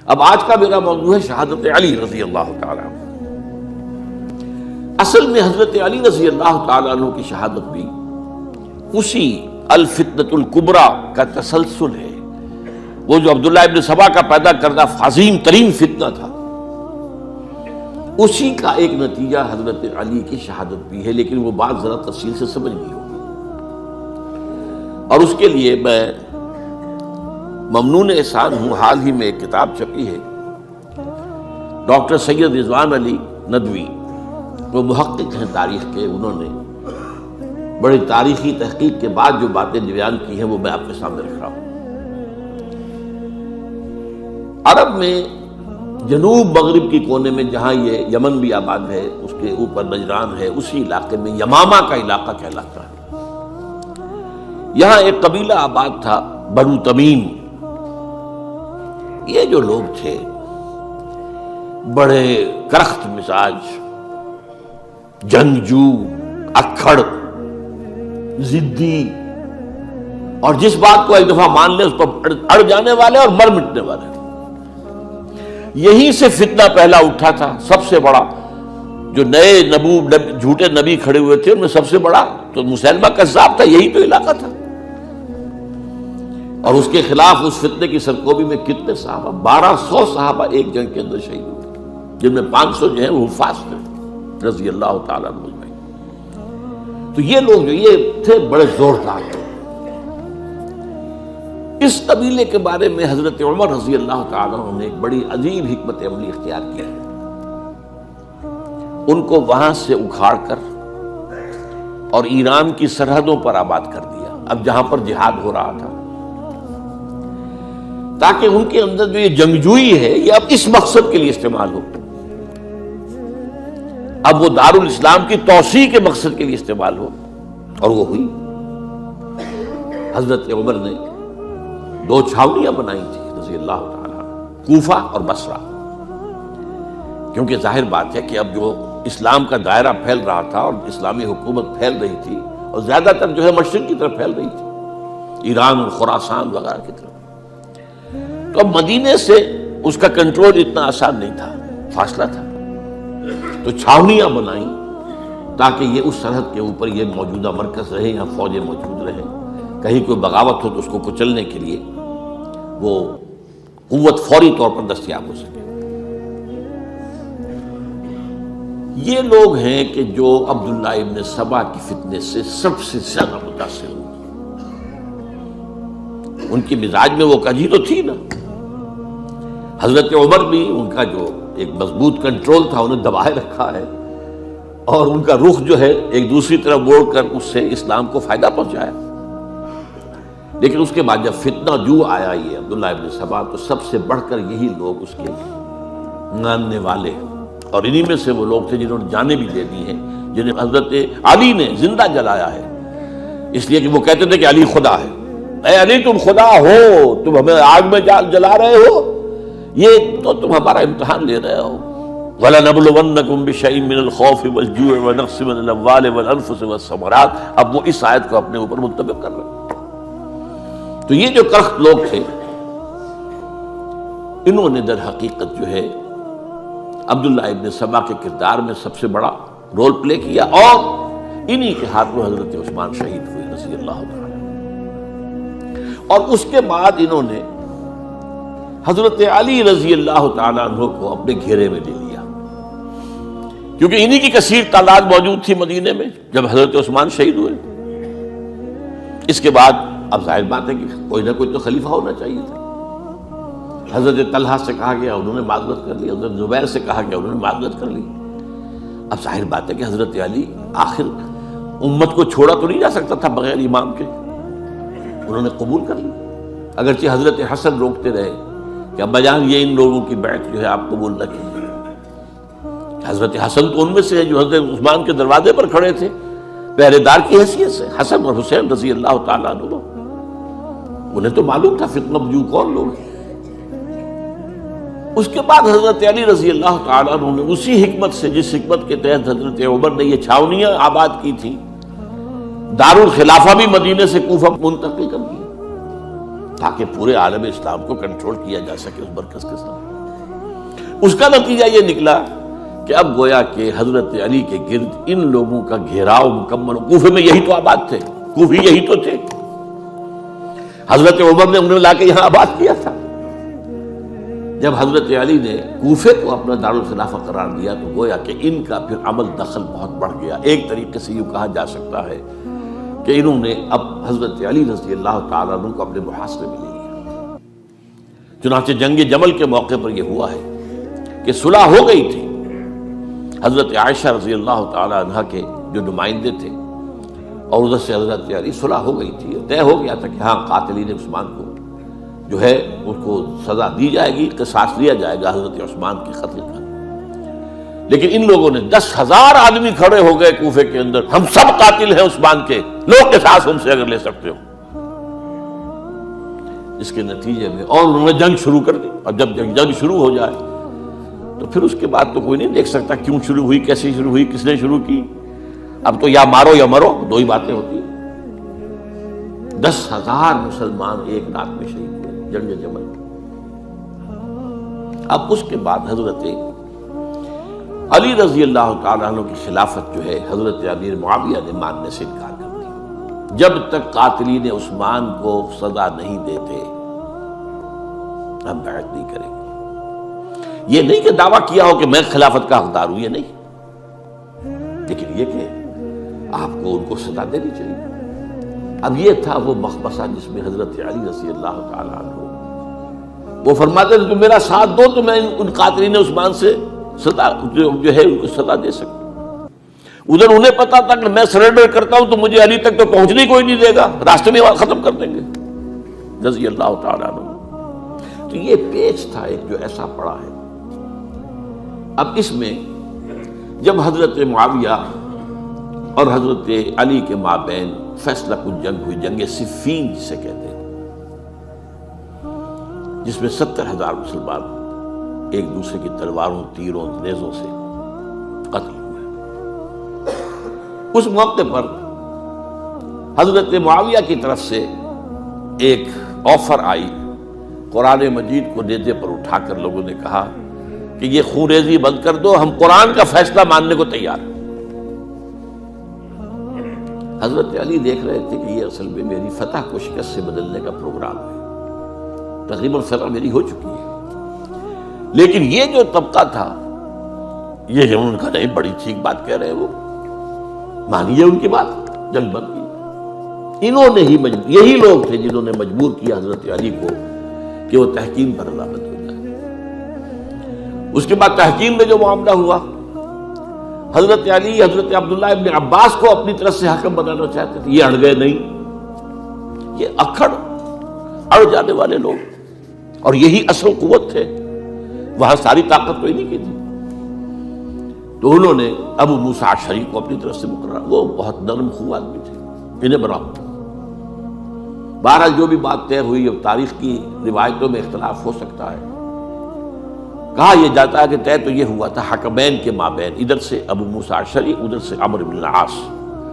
اب آج کا میرا موضوع ہے شہادت علی رضی اللہ تعالیٰ عنہ۔ اصل میں حضرت علی رضی اللہ تعالیٰ عنہ کی شہادت بھی اسی الفتنۃ الکبریٰ کا تسلسل ہے۔ وہ جو عبداللہ ابن سبا کا پیدا کردہ عظیم ترین فتنہ تھا، اسی کا ایک نتیجہ حضرت علی کی شہادت بھی ہے، لیکن وہ بات ذرا تفصیل سے سمجھنی ہوگی۔ اور اس کے لیے میں ممنون احسان ہوں، حال ہی میں ایک کتاب چھپی ہے، ڈاکٹر سید رضوان علی ندوی، وہ محقق ہیں تاریخ کے، انہوں نے بڑی تاریخی تحقیق کے بعد جو باتیں بیان کی ہیں وہ میں آپ کے سامنے رکھ رہا ہوں۔ عرب میں جنوب مغرب کی کونے میں جہاں یہ یمن بھی آباد ہے، اس کے اوپر نجران ہے، اسی علاقے میں یمامہ کا علاقہ کہلاتا ہے۔ یہاں ایک قبیلہ آباد تھا، بنو تمیم۔ یہ جو لوگ تھے بڑے کرخت مزاج، جنگجو، اکھڑ، ضدی، اور جس بات کو ایک دفعہ مان لے اس پر اڑ جانے والے اور مر مٹنے والے۔ یہیں سے فتنہ پہلا اٹھا تھا۔ سب سے بڑا جو نئے جھوٹے نبی کھڑے ہوئے تھے ان میں سب سے بڑا تو مسیلمہ کذاب تھا، یہی تو علاقہ تھا۔ اور اس کے خلاف اس فتنے کی سرکوبی میں کتنے صحابہ، 1200 صحابہ ایک جنگ کے اندر شہید ہوئے، جن میں 500 جو ہیں وہ حفاظ تھے رضی اللہ تعالیٰ عنہ۔ تو یہ لوگ جو یہ تھے بڑے زوردار تھے۔ اس قبیلے کے بارے میں حضرت عمر رضی اللہ تعالیٰ عنہ نے ایک بڑی عجیب حکمت عملی اختیار کی ہے۔ ان کو وہاں سے اکھاڑ کر اور ایران کی سرحدوں پر آباد کر دیا، اب جہاں پر جہاد ہو رہا تھا، تاکہ ان کے اندر جو یہ جنگجوئی ہے یہ اب اس مقصد کے لیے استعمال ہو، اب وہ دارالاسلام کی توسیع کے مقصد کے لیے استعمال ہو۔ اور وہ ہوئی۔ حضرت عمر نے 2 چھاونیاں بنائی تھی رضی اللہ تعالیٰ، کوفہ اور بصرہ، کیونکہ ظاہر بات ہے کہ اب جو اسلام کا دائرہ پھیل رہا تھا اور اسلامی حکومت پھیل رہی تھی، اور زیادہ تر جو ہے مشرق کی طرف پھیل رہی تھی، ایران اور خراسان وغیرہ کی طرف۔ تو اب مدینے سے اس کا کنٹرول اتنا آسان نہیں تھا، فاصلہ تھا، تو چھاونیاں بنائیں تاکہ یہ اس سرحد کے اوپر یہ موجودہ مرکز رہے، یہاں فوجیں موجود رہیں، کہیں کوئی بغاوت ہو تو اس کو کچلنے کے لیے وہ قوت فوری طور پر دستیاب ہو سکے۔ یہ لوگ ہیں کہ جو عبداللہ ابن سبا کی فتنے سے سب سے زیادہ متاثر ہوئے۔ ان کی مزاج میں وہ کجی تو تھی نا۔ حضرت عمر بھی ان کا جو ایک مضبوط کنٹرول تھا انہیں دبائے رکھا ہے، اور ان کا رخ جو ہے ایک دوسری طرف موڑ کر اس سے اسلام کو فائدہ پہنچایا۔ لیکن اس کے بعد جب فتنہ جو آیا یہ عبداللہ ابن سبا، تو سب سے بڑھ کر یہی لوگ اس کے ماننے والے، اور انہی میں سے وہ لوگ تھے جنہوں نے جانیں بھی دے دی ہیں، جنہیں حضرت علی نے زندہ جلایا ہے، اس لیے کہ وہ کہتے تھے کہ علی خدا ہے۔ اے علی تم خدا ہو، تم ہمیں آگ میں جلا رہے ہو، یہ تو تم ہمارا امتحان لے رہے ہو۔ وَلَنَبْلُوَنَّكُمْ بِشَيْءٍ مِّنَ الْخَوْفِ وَالْجُوعِ وَنَقْصٍ مِّنَ الْأَمْوَالِ وَالْأَنفُسِ وَالثَّمَرَاتِ۔ اب وہ اس آیت کو اپنے اوپر منطبق کر رہے ہیں۔ تو یہ جو کرخت لوگ تھے، انہوں نے در حقیقت جو ہے عبداللہ ابن سبا کے کردار میں سب سے بڑا رول پلے کیا، اور انہی کے ہاتھوں حضرت عثمان شہید ہوئے رضی اللہ تعالیٰ۔ اور اس کے بعد انہوں نے حضرت علی رضی اللہ تعالیٰ عنہ کو اپنے گھیرے میں لے لیا، کیونکہ انہی کی کثیر تعداد موجود تھی مدینے میں جب حضرت عثمان شہید ہوئے۔ اس کے بعد اب ظاہر بات ہے کہ کوئی نہ کوئی تو خلیفہ ہونا چاہیے تھا۔ حضرت طلحہ سے کہا گیا، انہوں نے معذرت کر لی، حضرت زبیر سے کہا گیا، انہوں نے معذرت کر لی۔ اب ظاہر بات ہے کہ حضرت علی آخر امت کو چھوڑا تو نہیں جا سکتا تھا بغیر امام کے، انہوں نے قبول کر لی، اگرچہ حضرت حسن روکتے رہے کہ ابا جان یہ ان لوگوں کی بیعت جو ہے آپ قبول نہ کیجیے۔ حضرت حسن تو ان میں سے ہے جو حضرت عثمان کے دروازے پر کھڑے تھے پہرے دار کی حیثیت سے، حسن اور حسین رضی اللہ تعالیٰ عنہ، انہیں تو معلوم تھا فتنہ جو کون لوگ ہیں۔ اس کے بعد حضرت علی رضی اللہ تعالیٰ عنہ نے اسی حکمت سے، جس حکمت کے تحت حضرت عمر نے یہ چھاونیاں آباد کی تھیں، دارالخلافہ بھی مدینے سے کوفہ منتقل کر دیا تاکہ پورے عالم اسلام کو کنٹرول کیا جا سکے اس مرکز کے ساتھ۔ اس کا نتیجہ یہ نکلا کہ اب گویا کہ حضرت علی کے گرد ان لوگوں کا گھیراؤ مکمل. کوفے میں یہی تو آباد تھے, کوفی یہی تو تھے. حضرت عمر نے انہیں لا کے یہاں آباد کیا تھا. جب حضرت علی نے کوفے کو اپنا دارالخلافہ قرار دیا تو گویا کہ ان کا پھر عمل دخل بہت بڑھ گیا. ایک طریقے سے یوں کہا جا سکتا ہے کہ انہوں نے اب حضرت علی رضی اللہ تعالیٰ عنہ کو اپنے محاصرے میں لے لیا. چنانچہ جنگ جمل کے موقع پر یہ ہوا ہے کہ صلح ہو گئی تھی. حضرت عائشہ رضی اللہ تعالیٰ عنہ کے جو نمائندے تھے اور ادھر سے حضرت علی, صلح ہو گئی تھی. طے ہو گیا تھا کہ ہاں قاتلین عثمان کو جو ہے اس کو سزا دی جائے گی, قصاص لیا جائے گا حضرت عثمان کے قتل کا. لیکن ان لوگوں نے 10,000 آدمی کھڑے ہو گئے کوفے کے اندر, ہم سب قاتل ہیں عثمان کے, لوگ قصاص ہم سے اگر لے سکتے ہو. اس کے نتیجے میں اور انہوں نے جنگ شروع کر دی. اور جب جنگ شروع ہو جائے تو پھر اس کے بعد تو کوئی نہیں دیکھ سکتا کیوں شروع ہوئی, کیسے شروع ہوئی, کس نے شروع کی. اب تو یا مارو یا مرو, دو ہی باتیں ہوتی ہیں. 10,000 مسلمان ایک رات میں شہید ہوئے جنگ جمل. اب اس کے بعد حضرت علی رضی اللہ تعالیٰ عنہ کی خلافت جو ہے حضرت امیر معاویہ نے ماننے سے انکار کر دیا. جب تک قاتلین عثمان کو سزا نہیں دیتے ہم بیعت نہیں کریں گے. یہ نہیں کہ دعویٰ کیا ہو کہ میں خلافت کا حقدار ہوں, یہ نہیں, لیکن یہ کہ آپ کو ان کو سزا دینی چاہیے. اب یہ تھا وہ مخمصہ جس میں حضرت علی رضی اللہ تعالیٰ عنہ وہ فرماتے تھے کہ میرا ساتھ دو تو میں ان قاتلین عثمان سے سزا جو ہے ان کو سزا دے سکتا. ادھر انہیں پتا تھا کہ میں سرنڈر کرتا ہوں تو مجھے علی تک تو پہنچنے کوئی نہیں دے گا, راستے میں ختم کر دیں گے رضی اللہ تعالیٰ عنہ. تو یہ پیچ تھا ایک جو ایسا پڑا ہے. اب اس میں جب حضرت معاویہ اور حضرت علی کے مابین فیصلہ کن جنگ ہوئی, جنگ صفین جسے کہتے ہیں, جس میں 70,000 مسلمان ایک دوسرے کی تلواروں, تیروں, نیزوں سے قتل ہوئے. اس موقع پر حضرت معاویہ کی طرف سے ایک آفر آئی. قرآن مجید کو نیزے پر اٹھا کر لوگوں نے کہا کہ یہ خونریزی بند کر دو, ہم قرآن کا فیصلہ ماننے کو تیار ہیں. حضرت علی دیکھ رہے تھے کہ یہ اصل میں میری فتح کو شکست سے بدلنے کا پروگرام ہے. تقریباً فتح میری ہو چکی ہے, لیکن یہ جو طبقہ تھا یہ ان کا نہیں, بڑی ٹھیک بات کہہ رہے ہیں, وہ مانیے ان کی بات, جنگ بند کی. انہوں نے ہی یہی لوگ تھے جنہوں نے مجبور کیا حضرت علی کو کہ وہ تحکیم پر رضامند ہو جائے. اس کے بعد تحکیم میں جو معاملہ ہوا, حضرت علی حضرت عبداللہ ابن عباس کو اپنی طرف سے حکم بنانا چاہتے تھے. یہ اڑ گئے نہیں. یہ اڑ جانے والے لوگ, اور یہی اصل قوت تھے, وہاں ساری طاقت تو ہی نہیں کی تھی. تو انہوں نے ابو موسیٰ اشعری کو اپنی طرف سے مقرر, وہ بہت نرم خو آدمی تھے, انہیں بناؤ. بہرحال جو بھی بات طے ہوئی, اب تاریخ کی روایتوں میں اختلاف ہو سکتا ہے. کہا یہ جاتا ہے کہ طے تو یہ ہوا تھا حکمین کے مابین, ادھر سے ابو موسیٰ اشعری, ادھر سے عمرو بن العاص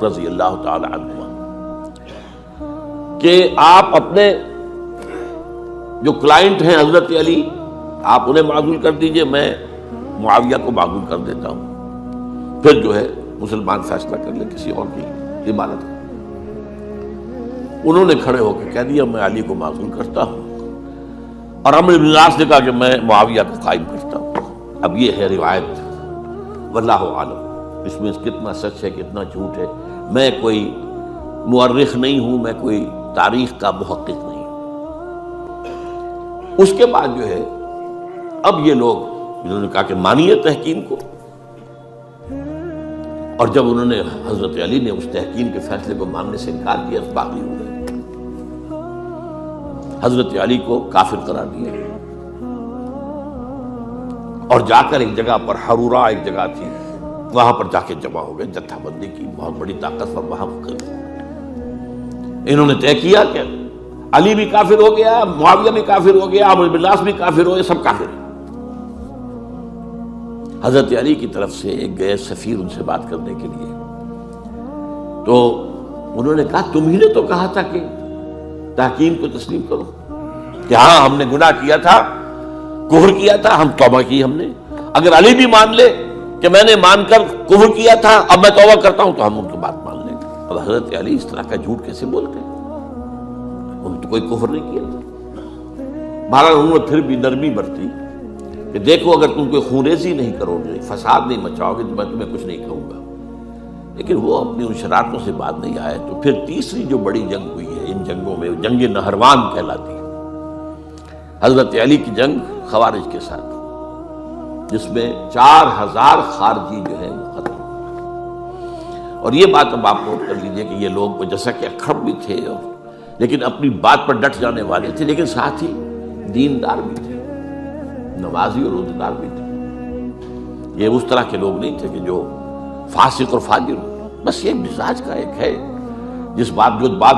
رضی اللہ تعالی عنہ, کہ آپ اپنے جو کلائنٹ ہیں حضرت علی, آپ انہیں معزول کر دیجئے, میں معاویہ کو معزول کر دیتا ہوں. پھر جو ہے مسلمان فیصلہ کر لیں کسی اور کی عمارت. انہوں نے کھڑے ہو کے کہہ دیا میں علی کو معزول کرتا ہوں, اور عمرو بن العاص نے کہا کہ میں معاویہ کو قائم کرتا ہوں. اب یہ ہے روایت, واللہ عالم اس میں کتنا سچ ہے کتنا جھوٹ ہے. میں کوئی مورخ نہیں ہوں, میں کوئی تاریخ کا محقق نہیں ہوں. اس کے بعد جو ہے اب یہ لوگ جنہوں نے کہا کہ مانیے تحکیم کو, اور جب انہوں نے حضرت علی نے اس تحکیم کے فیصلے کو ماننے سے انکار کیا تو باقی ہو گئے. حضرت علی کو کافر قرار دیا, اور جا کر ایک جگہ پر حرورا ایک جگہ تھی, وہاں پر جا کے جمع ہو گئے, جتھا بندی کی بہت بڑی طاقت پر وہاں کر. انہوں نے طے کیا کہ علی بھی کافر ہو گیا, معاویہ بھی کافر ہو گیا, عمرو بن العاص بھی کافر ہو گئے, سب کافر ہیں. حضرت علی کی طرف سے ایک گئے سفیر ان سے بات کرنے کے لیے, تو انہوں نے کہا تم ہی نے تو کہا تھا کہ تحکیم کو تسلیم کرو, کہ ہاں ہم نے گناہ کیا تھا, کفر کیا تھا، ہم توبہ کی ہم نے. اگر علی بھی مان لے کہ میں نے مان کر کفر کیا تھا، اب میں توبہ کرتا ہوں، تو ہم ان کی بات مان لیں گے. اب حضرت علی اس طرح کا جھوٹ کیسے بولتے ہیں؟ انہوں نے تو کوئی کفر نہیں کیا تھا. بہرحال انہوں نے پھر بھی نرمی برتی کہ دیکھو اگر تم کوئی خونریزی نہیں کرو گے، فساد نہیں مچاؤ گے، تو میں تمہیں کچھ نہیں کہوں گا. لیکن وہ اپنی ان شرارتوں سے بعد نہیں آئے. تو پھر تیسری جو بڑی جنگ ہوئی ہے ان جنگوں میں، جنگ نہروان کہلاتی ہے، حضرت علی کی جنگ خوارج کے ساتھ، جس میں 4000 خارجی جو ہے وہ ختم ہوئے. اور یہ بات اب آپ نوٹ کر لیجئے کہ یہ لوگ جیسا کہ اکھڑ بھی تھے لیکن اپنی بات پر ڈٹ جانے والے تھے، لیکن ساتھ ہی دیندار بھی تھے، نمازی اور روزدار بھی تھے. یہ اس طرح کے لوگ نہیں تھے کہ جو فاسق اور فاجر ہو. بس یہ مزاج کا ایک ہے، جس بات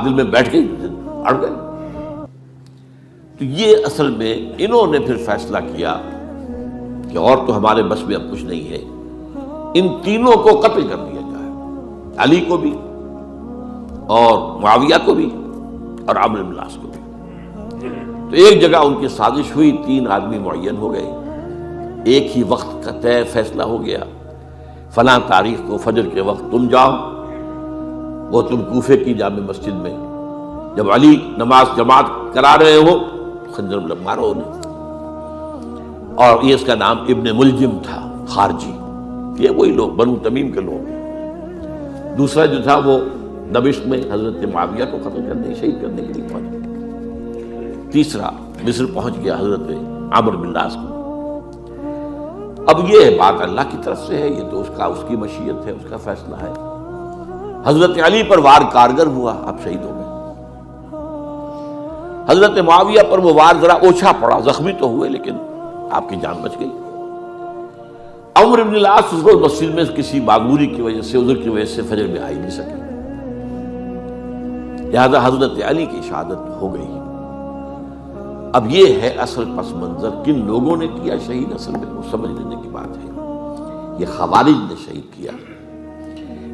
دل میں بیٹھ گئی اڑ گئی. تو یہ اصل میں انہوں نے پھر فیصلہ کیا کہ اور تو ہمارے بس میں اب کچھ نہیں ہے، ان تینوں کو قتل کر دیا جائے، علی کو بھی اور معاویہ کو بھی اور عمرو بن العاص کو بھی. تو ایک جگہ ان کی سازش ہوئی، 3 آدمی معین ہو گئے، ایک ہی وقت کا طے فیصلہ ہو گیا، فلاں تاریخ کو فجر کے وقت تم جاؤ، وہ تم کوفے کی جامع مسجد میں جب علی نماز جماعت کرا رہے ہو خنجر مارو انہیں. اور یہ اس کا نام ابن ملجم تھا، خارجی، یہ وہی لوگ بنو تمیم کے لوگ. دوسرا جو تھا وہ دمشق میں حضرت معاویہ کو قتل کرنے شہید کرنے کے لیے پہنچ گیا. تیسرا مصر پہنچ گیا حضرت عمرو بن العاص کو. اب یہ بات اللہ کی طرف سے ہے، یہ تو اس کی مشیت ہے، اس کا فیصلہ ہے. حضرت علی پر وار کارگر ہوا، اب شہید ہو گئے. حضرت معاویہ پر وہ وار ذرا اوچھا پڑا، زخمی تو ہوئے لیکن آپ کی جان بچ گئی. عمرو بن العاص اس روز مسجد میں کسی معذوری کی وجہ سے، عذر کی وجہ سے فجر میں آئی نہیں سکے، لہذا حضرت علی کی شہادت ہو گئی. اب یہ ہے اصل پس منظر، کن لوگوں نے کیا شہید، اصل میں وہ سمجھ لینے کی بات ہے. یہ خوارج نے شہید کیا،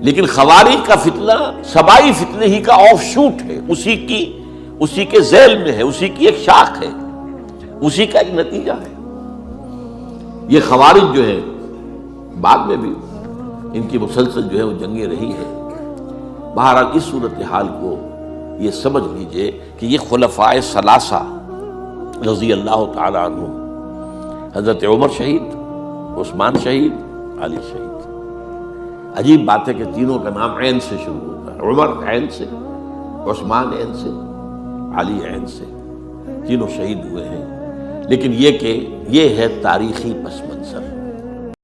لیکن خوارج کا فتنہ سبائی فتنے ہی کا آف شوٹ ہے، اسی کے ذیل میں ہے، اسی کی ایک شاخ ہے، اسی کا ایک نتیجہ ہے. یہ خوارج جو ہے بعد میں بھی ان کی مسلسل جو ہے وہ جنگیں رہی ہیں. بہرحال اس صورتحال کو یہ سمجھ لیجئے کہ یہ خلفائے ثلاثہ رضی اللہ تعالی عنہ، حضرت عمر شہید، عثمان شہید، علی شہید. عجیب بات ہے کہ تینوں کا نام عین سے شروع ہوتا ہے، عمر عین سے، عثمان عین سے، علی عین سے. تینوں شہید ہوئے ہیں، لیکن یہ کہ یہ ہے تاریخی پس منظر.